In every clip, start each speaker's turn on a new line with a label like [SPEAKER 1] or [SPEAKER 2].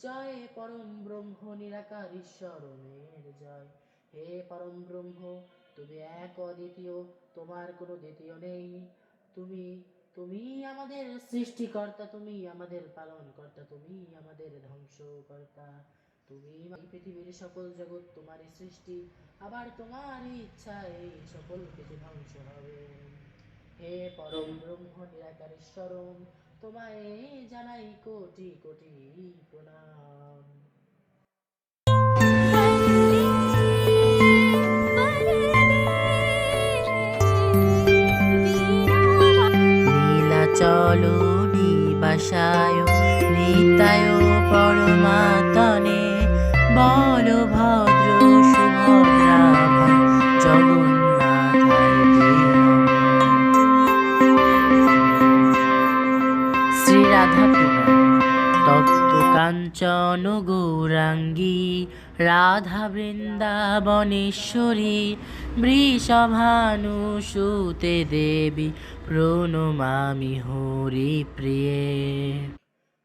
[SPEAKER 1] জয় পরম ব্রহ্ম নিরাকার ঈশ্বরমের জয়। হে পরম ব্রহ্ম, তুমি এক অদ্বিতীয়, তোমার কোনো দ্বিতীয় নেই। তুমি তুমি আমাদের সৃষ্টিকর্তা, তুমি আমাদের পালনকর্তা, তুমি আমাদের ধ্বংসকর্তা। তুমি এই পৃথিবীর সকল জগৎ তোমারই সৃষ্টি, আবার তোমারই ইচ্ছা এই সকল কিছু ধ্বংস হবে। হে পরম ব্রহ্ম নিরাকার ঈশ্বরম, তোমায় জানাই কোটি কোটি প্রণাম। নীলাচল নিবাসায় নিতায় পরমাত্মনে, বলভদ্র সুভদ্রা জগন্নাথায় তে নমঃ। শ্রী রাধা পুরাণ। তপ্ত কাঞ্চন গৌরাঙ্গী রাধা বৃন্দাবনেশ্বরী, বৃষভানুসুতে দেবী প্রণমামি হরি প্রিয়ে।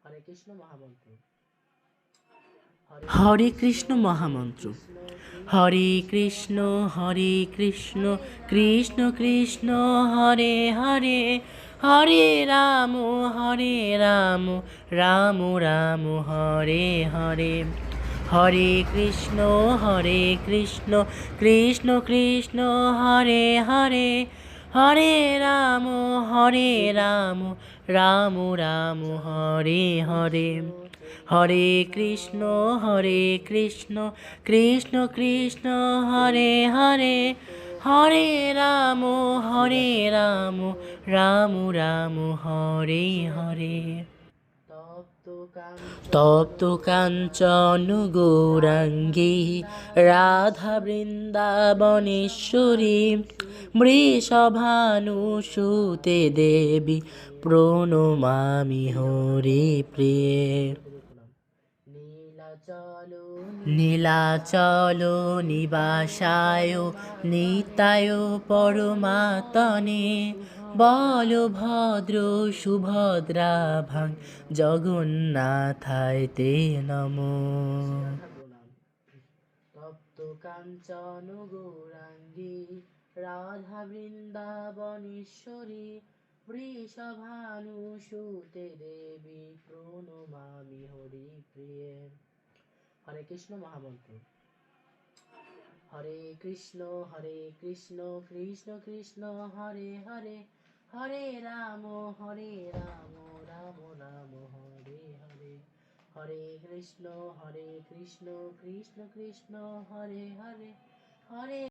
[SPEAKER 1] হরে কৃষ্ণ মহামন্ত্র। হরে কৃষ্ণ মহামন্ত্র। হরে কৃষ্ণ কৃষ্ণ কৃষ্ণ হরে হরে, হরে রাম রাম রাম হরে হরে। হরে কৃষ্ণ কৃষ্ণ কৃষ্ণ হরে হরে, হরে রাম রাম রাম হরে হরে। হরে কৃষ্ণ কৃষ্ণ কৃষ্ণ হরে হরে, হরে রাম রাম রাম হরে হরে। তপ্ত কাঞ্চন গৌরাঙ্গী রাধা বৃন্দাবনেশ্বরী, বৃষভানুসুতে দেবী প্রণমামি হরি প্রিয়ে। নীলাচল নিবাসায় নিতায় পরমাত্মনে, বলভদ্র সুভদ্রা ভাং জগন্নাথায় তে নমঃ। তপ্ত কাঞ্চন গৌরাঙ্গী রাধা বৃন্দাবনেশ্বরী, বৃষভানুসুতে দেবী প্রণমামি হরি প্রিয়ে। হরে কৃষ্ণ মহামন্ত্র। হরে কৃষ্ণ কৃষ্ণ কৃষ্ণ হরে হরে, হরে রাম রাম রাম হরে হরে। হরে কৃষ্ণ কৃষ্ণ কৃষ্ণ হরে হরে, হরে